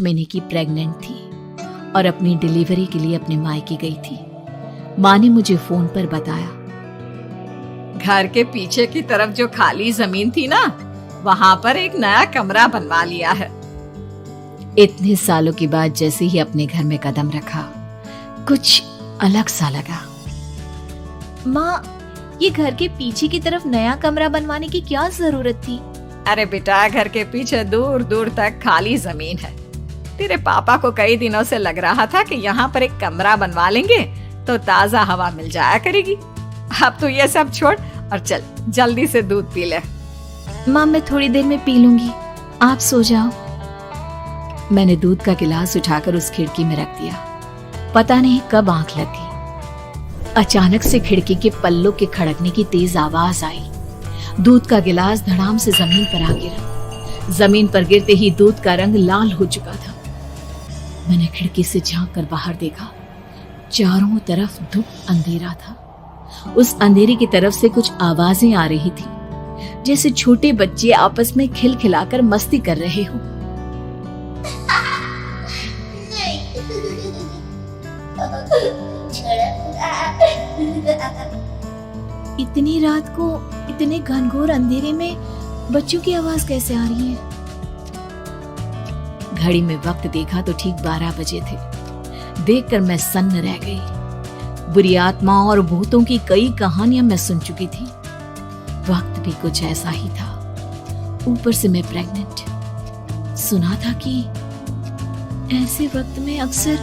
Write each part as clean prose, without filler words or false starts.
महीने की प्रेग्नेंट थी और अपनी डिलीवरी के लिए अपने मायके गई थी। माँ ने मुझे फोन पर बताया, घर के पीछे की तरफ जो खाली जमीन थी ना, वहाँ पर एक नया कमरा बनवा लिया है। इतने सालों के बाद जैसे ही अपने घर में कदम रखा, कुछ अलग सा लगा। माँ, ये घर के पीछे की तरफ नया कमरा बनवाने की क्या जरूरत थी? अरे बेटा, घर के पीछे दूर दूर तक खाली जमीन है। तेरे पापा को कई दिनों से लग रहा था कि यहाँ पर एक कमरा बनवा लेंगे तो ताजा हवा मिल जाया करेगी। अब तो ये सब छोड़ और चल जल्दी से दूध पी ले। माँ, मैं थोड़ी देर में पी लूंगी, आप सो जाओ। मैंने दूध का गिलास उठाकर उस खिड़की में रख दिया। पता नहीं कब आंख लग गई। अचानक से खिड़की के पल्लों के खड़कने की तेज आवाज आई। दूध का गिलास धड़ाम से जमीन पर आ गिरा। जमीन पर गिरते ही दूध का रंग लाल हो चुका था। मैंने खिड़की से झांक कर बाहर देखा। चारों तरफ धूप अंधेरा था। उस अंधेरे की तरफ से कुछ आवाजें आ रही थी, जैसे छोटे बच्चे आपस में खिलखिलाकर मस्ती कर रहे हो। इतनी रात को इतने घनघोर अंधेरे में बच्चों की आवाज कैसे आ रही है? घड़ी में वक्त देखा तो ठीक 12 बजे थे। देखकर मैं सन्न रह गई। बुरी आत्माओं और भूतों की कई कहानियां मैं सुन चुकी थी। वक्त भी कुछ ऐसा ही था। ऊपर से मैं प्रेग्नेंट। सुना था कि ऐसे वक्त में अक्सर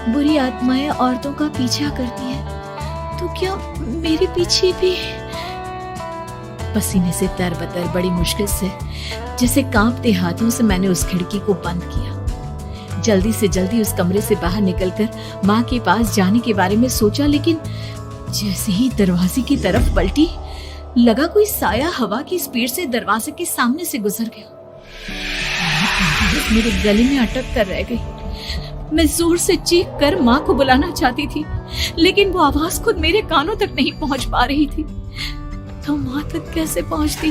बुरी आत्माएं औरतों का पीछा करती है, तो क्या मेरे पीछे भी? पसीने से तरबतर बड़ी मुश्किल से, जैसे कांपते हाथों से मैंने उस खिड़की को बंद किया। जल्दी से जल्दी उस कमरे से बाहर निकलकर माँ के पास जाने के बारे में सोचा, लेकिन जैसे ही दरवाजे की तरफ पलटी, लगा कोई साया हवा की स्पीड से दरवाजे के सामने से गुजर गया। मेरे गले में अटक कर रह गई। मैं जोर से चीख कर माँ को बुलाना चाहती थी, लेकिन वो आवाज खुद मेरे कानों तक नहीं पहुंच पा रही थी। तो माँ तक कैसे पहुंचती?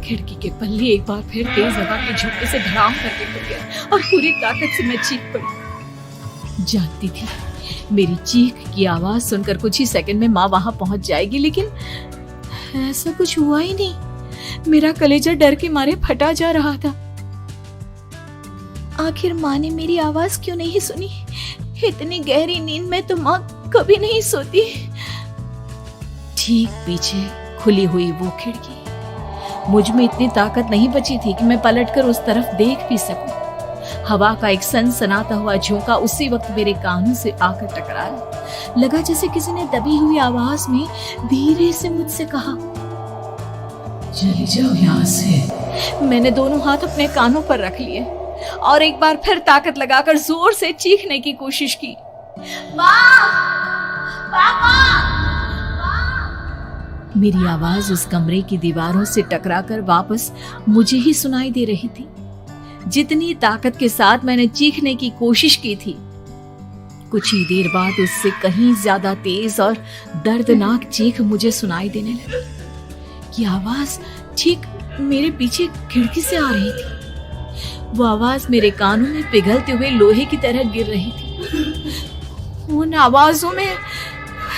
खिड़की के पल्ले एक बार फिर तेज हवा के झोंके से धड़ाम करके खुल गया और पूरी ताकत से मैं चीख पड़ी। जानती थी मेरी चीख की आवाज सुनकर कुछ ही सेकंड में माँ वहां पहुंच जाएगी, लेकिन ऐसा कुछ हुआ ही नहीं। मेरा कलेजा डर के मारे फटा जा रहा था। आखिर माँ ने मेरी आवाज क्यों नहीं सुनी? इतनी गहरी नींद में तो माँ कभी नहीं सोती। ठीक पीछे खुली हुई वो खिड़की। मुझ में इतनी ताकत नहीं बची थी कि मैं पलटकर उस तरफ देख भी सकूं। हवा का एक सनसनाता हुआ झोंका उसी वक्त मेरे कानों से आकर टकराया। लगा जैसे किसी ने दबी हुई आवाज में धीरे से मुझसे कहा, चली जाओ यहाँ से। मैंने दोनों हाथ अपने कानों पर रख लिए और एक बार फिर ताकत लगाकर जोर से चीखने की कोशिश की। मेरी आवाज उस कमरे की दीवारों से टकराकर वापस मुझे ही सुनाई दे रही थी। जितनी ताकत के साथ मैंने चीखने की कोशिश की थी, कुछ ही देर बाद उससे कहीं ज्यादा तेज और दर्दनाक चीख मुझे सुनाई देने लगी। ये आवाज ठीक मेरे पीछे खिड़की से आ रही थी। वो आवाज मेरे कानों में पिघलते हुए लोहे की तरह गिर रही थी। उन आवाजों में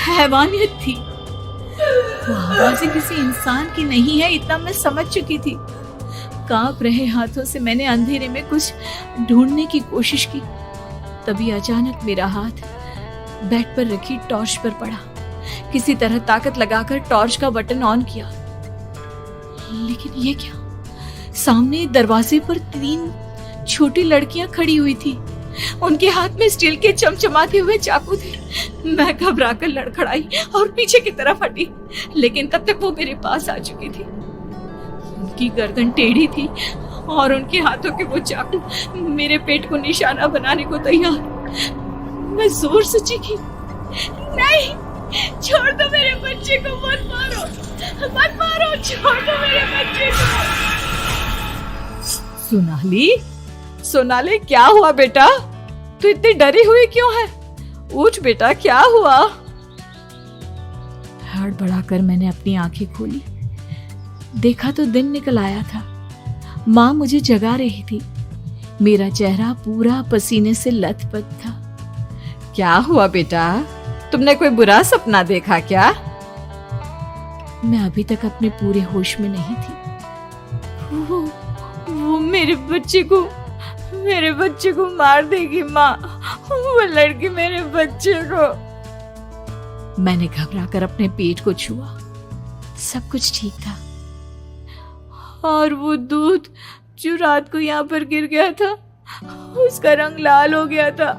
हैवानियत थी। वो आवाजें किसी इंसान की नहीं है, इतना मैं समझ चुकी थी। कांप रहे हाथों से मैंने अंधेरे में कुछ ढूंढने की कोशिश की। तभी अचानक मेरा हाथ बेड पर रखी टॉर्च पर पड़ा। किसी तरह ताकत लगाकर टॉर्च का बटन ऑन किया, लेकिन ये क्या? सामने दरवाजे पर 3 छोटी लड़कियां खड़ी हुई थी। उनके हाथ में स्टील के चमचमाते हुए चाकू थे। मैं घबराकर लड़खड़ाई और पीछे की तरफ हटी, लेकिन तब तक वो मेरे पास आ चुकी थी। उनकी गर्दन टेढ़ी थी और उनके हाथों के वो चाकू मेरे पेट को निशाना बनाने को तैयार। मैं जोर से चीखी, नहीं, छोड़ दो मेरे बच्चे को, मत मारो, मत मारो, छोड़ दो मेरे बच्चे को। सोनाली, क्या हुआ बेटा? तू इतनी डरी हुई क्यों है? उठ बेटा, क्या हुआ? हड़बड़ाकर मैंने अपनी आंखें खोली। देखा तो दिन निकल आया था। माँ मुझे जगा रही थी। मेरा चेहरा पूरा पसीने से लथपथ था। क्या हुआ बेटा, तुमने कोई बुरा सपना देखा क्या? मैं अभी तक अपने पूरे होश में नहीं थी। वो मेरे बच्चे को मार देगी माँ। वो लड़की मेरे बच्चे को। मैंने घबराकर अपने पेट को छुआ। सब कुछ ठीक था। और वो दूध जो रात को यहाँ पर गिर गया था, उसका रंग लाल हो गया था।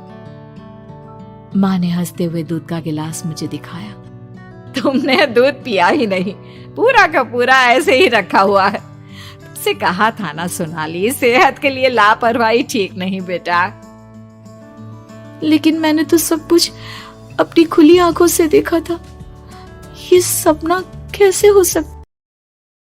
माँ ने हंसते हुए दूध का गिलास मुझे दिखाया। तुमने दूध पिया ही नहीं, पूरा का पूरा ऐसे ही रखा हुआ है। तुमसे कहा था ना सोनाली, सेहत के लिए लापरवाही ठीक नहीं बेटा। लेकिन मैंने तो सब कुछ अपनी खुली आंखों से देखा था। ये सपना कैसे हो सकता?